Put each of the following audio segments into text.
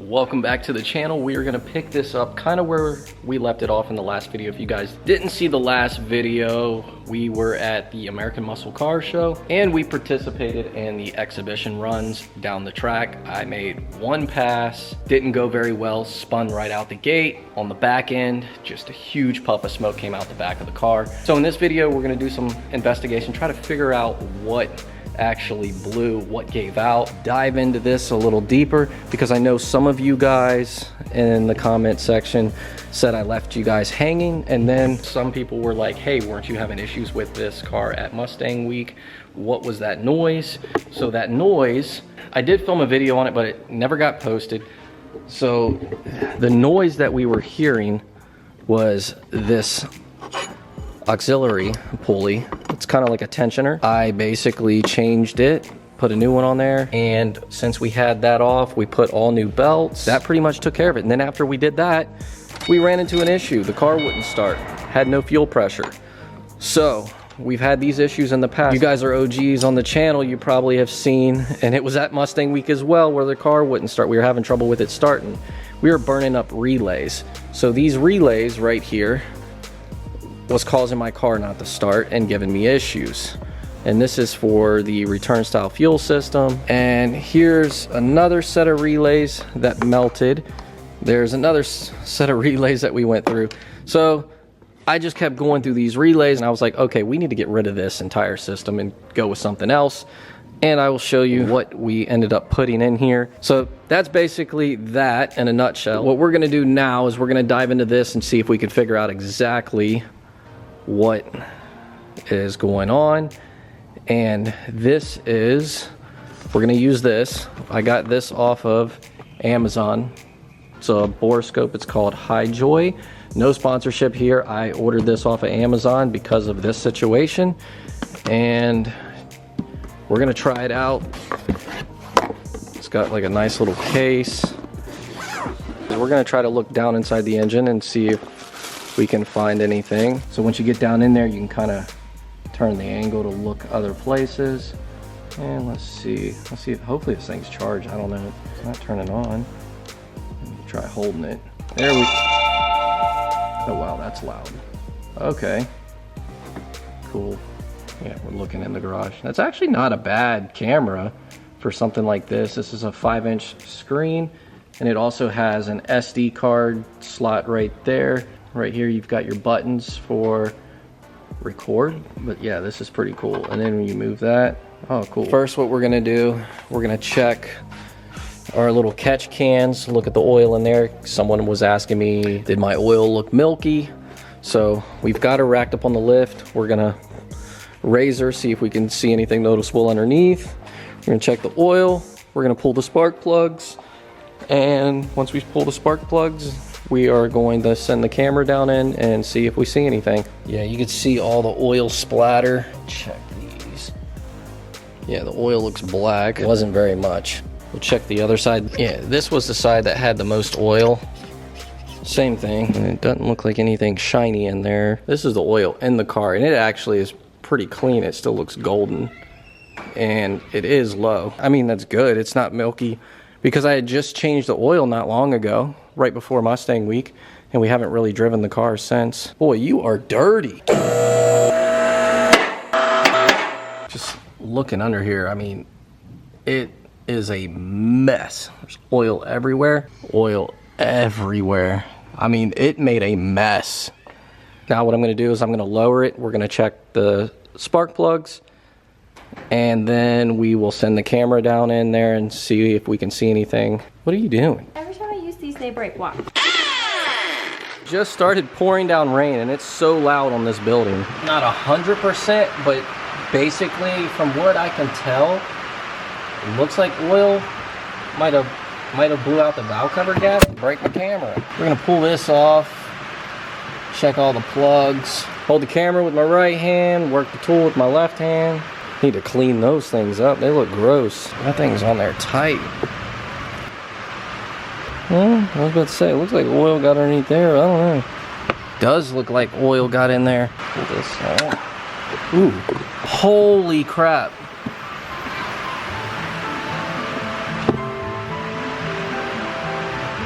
Welcome back to the channel. We are going to pick this up kind of where we left it off in the last video. If you guys didn't see the last video, we were at the American Muscle Car Show and we participated in the exhibition runs down the track. I made one pass, didn't go very well, spun right out the gate. On the back end, just a huge puff of smoke came out the back of the car. So in this video, we're going to do some investigation, try to figure out what actually blew, what gave out, dive into this a little deeper, because I know some of you guys in the comment section said I left you guys hanging, and then some people were like, hey, weren't you having issues with this car at Mustang Week? What was that noise? So that noise, I did film a video on it, but it never got posted. So the noise that we were hearing was this auxiliary pulley. It's kind of like a tensioner. I basically changed it, put a new one on there, and since we had that off, we put all new belts. That pretty much took care of it. And then after we did that, we ran into an issue. The car wouldn't start, had no fuel pressure. So we've had these issues in the past. You guys are OGs on the channel, you probably have seen, and it was at Mustang Week as well, where the car wouldn't start. We were having trouble with it starting. We were burning up relays. So these relays right here was causing my car not to start and giving me issues. And this is for the return style fuel system. And here's another set of relays that melted. There's another set of relays that we went through. So I just kept going through these relays and I was like, okay, we need to get rid of this entire system and go with something else. And I will show you what we ended up putting in here. So that's basically that in a nutshell. What we're gonna do now is we're gonna dive into this and see if we can figure out exactly what is going on. And this is, we're gonna use this. I got this off of Amazon. It's a Borescope, it's called Joy. No sponsorship here. I ordered this off of Amazon because of this situation. And we're gonna try it out. It's got like a nice little case. We're gonna try to look down inside the engine and see if we can find anything. So once you get down in there, you can kind of turn the angle to look other places. And let's see if hopefully this thing's charged. I don't know, it's not turning on. Let me try holding it. There we, oh wow, that's loud. Okay, cool. Yeah, we're looking in the garage. That's actually not a bad camera for something like this. This is a 5-inch screen, and it also has an SD card slot right there. Right here you've got your buttons for record, but yeah, this is pretty cool. And then when you move that, oh cool. First what we're gonna do, we're gonna check our little catch cans, look at the oil in there. Someone was asking me, did my oil look milky? So we've got it racked up on the lift. We're gonna razor, see if we can see anything noticeable underneath. We're gonna check the oil. We're gonna pull the spark plugs. And once we pull the spark plugs, we are going to send the camera down in and see if we see anything. Yeah, you can see all the oil splatter. Check these. Yeah, the oil looks black. It wasn't very much. We'll check the other side. Yeah, this was the side that had the most oil. Same thing. And it doesn't look like anything shiny in there. This is the oil in the car, and it actually is pretty clean. It still looks golden, and it is low. I mean, that's good. It's not milky, because I had just changed the oil not long ago, right before Mustang Week, and we haven't really driven the car since. Boy, you are dirty. Just looking under here, I mean, it is a mess. There's oil everywhere. Oil everywhere. I mean, it made a mess. Now what I'm gonna do is I'm gonna lower it. We're gonna check the spark plugs, and then we will send the camera down in there and see if we can see anything. What are you doing? Every time I use these, they break. Watch. Just started pouring down rain, and it's so loud on this building. Not 100%, but basically from what I can tell, it looks like oil might have blew out the valve cover gap and break the camera. We're gonna pull this off, check all the plugs, hold the camera with my right hand, work the tool with my left hand. Need to clean those things up. They look gross. That thing's on there tight. Well, I was about to say, it looks like oil got underneath there. I don't know. Does look like oil got in there. Pull this out. Ooh, holy crap.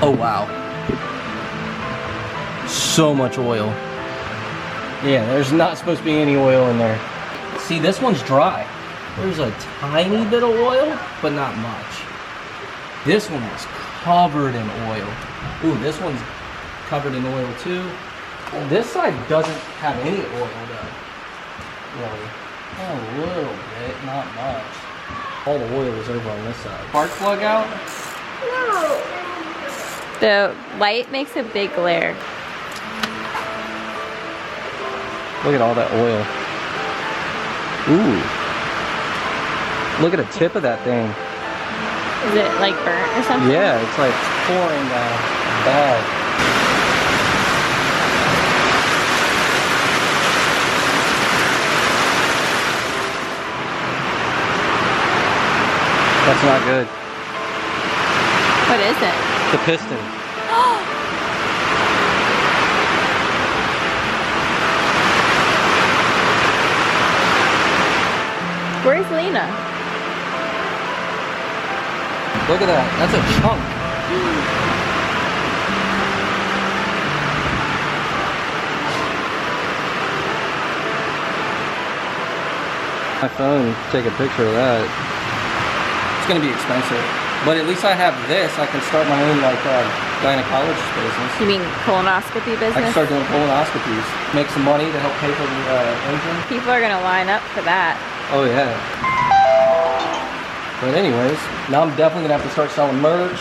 Oh wow. So much oil. Yeah, there's not supposed to be any oil in there. See, this one's dry. There's a tiny bit of oil, but not much. This one is covered in oil. Ooh, this one's covered in oil too. This side doesn't have any oil though. Really. A little bit, not much. All the oil is over on this side. Spark plug out? No. The light makes a big glare. Look at all that oil. Ooh. Look at the tip of that thing. Is it like burnt or something? Yeah, it's like pouring down bad. That's not good. What is it? The piston. Where's Lena? Look at that. That's a chunk. My phone, take a picture of that. It's gonna be expensive, but at least I have this. I can start my own like gynecologist business. You mean colonoscopy I can business? start doing colonoscopies, make some money to help pay for the engine. People are gonna line up for that. Oh yeah. But anyways, now I'm definitely gonna have to start selling merch,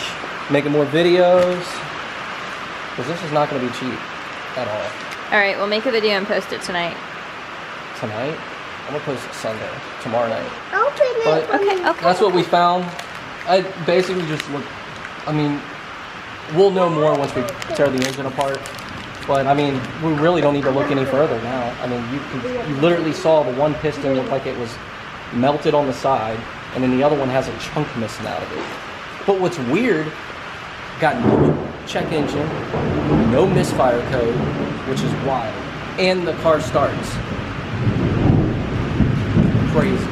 making more videos, because this is not gonna be cheap at all. All right, we'll make a video and post it tonight. Tonight? I'm gonna post it Sunday, tomorrow night. Open it. But Okay. that's what we found. I basically just look, I mean, we'll know more once we tear the engine apart. But I mean, we really don't need to look any further now. I mean, you literally saw the one piston look like it was melted on the side, and then the other one has a chunk missing out of it. But what's weird, got no check engine, no misfire code, which is wild, and the car starts. Crazy.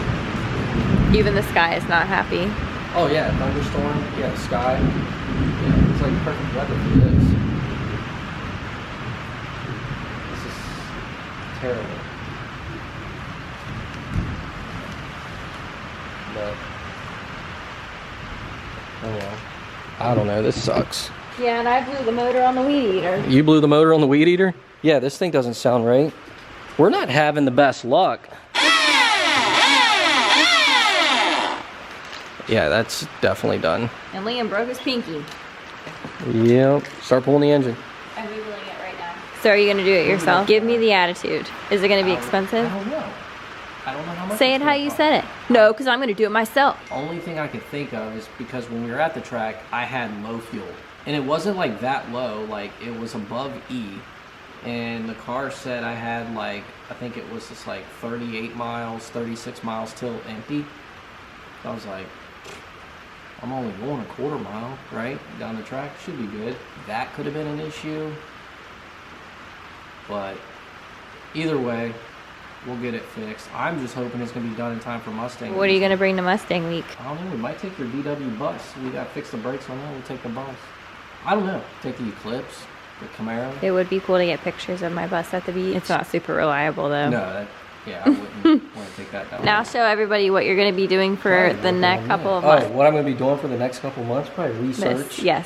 Even the sky is not happy. Oh yeah, thunderstorm, yeah, sky. Yeah, it's like perfect weather for this. This is terrible. But, oh well. I don't know, this sucks. Yeah, and I blew the motor on the weed eater. You blew the motor on the weed eater? Yeah, this thing doesn't sound right. We're not having the best luck. Yeah, that's definitely done. And Liam broke his pinky. Yep. Start pulling the engine. I'm Googling it right now. So are you going to do it yourself? Give me the attitude. Is it going to be expensive? I don't know. I don't know how much. Say it how you said it. No, because I'm going to do it myself. Only thing I could think of is because when we were at the track, I had low fuel. And it wasn't like that low, like it was above E. And the car said I had like, I think it was just like 38 miles, 36 miles till empty. I was like, I'm only going a quarter mile, right? Down the track, should be good. That could have been an issue. But either way, we'll get it fixed. I'm just hoping it's gonna be done in time for Mustang. What are you going to bring to Mustang Week? I don't know, we might take your VW bus. We gotta fix the brakes on that, we'll take the bus. I don't know, take the Eclipse, the Camaro. It would be cool to get pictures of my bus at the beach. It's not super reliable though. No, yeah, I wouldn't want to take that down. Now show everybody what you're going to be doing for the next couple of months. Oh, what I'm going to be doing for the next couple of months? Probably research. Yes.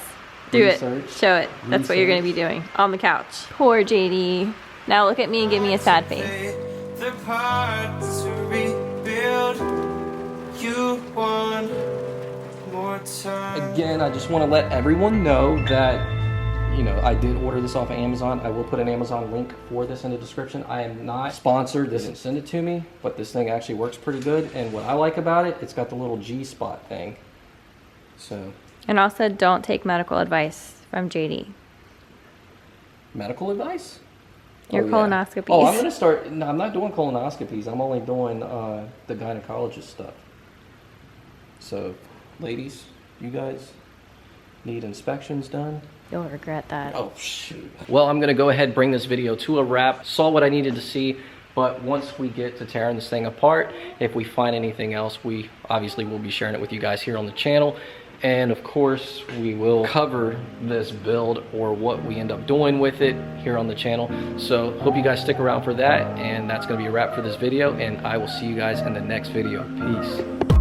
Do Research. it. Show it. That's what you're going to be doing on the couch. Poor JD. Now look at me and give me a sad face. The parts to rebuild. You want more time. Again, I just want to let everyone know that, you know, I did order this off of Amazon. I will put an Amazon link for this in the description. I am not sponsored. They didn't send it to me, but this thing actually works pretty good. And what I like about it, it's got the little G spot thing. So. And also don't take medical advice from JD. Medical advice? Your colonoscopies. Oh, I'm gonna start. No, I'm not doing colonoscopies. I'm only doing the gynecologist stuff. So, ladies, you guys need inspections done. You'll regret that. Oh shoot. Well, I'm gonna go ahead and bring this video to a wrap. Saw what I needed to see, but once we get to tearing this thing apart, if we find anything else, we obviously will be sharing it with you guys here on the channel. And of course, we will cover this build or what we end up doing with it here on the channel. So hope you guys stick around for that. And that's gonna be a wrap for this video. And I will see you guys in the next video. Peace.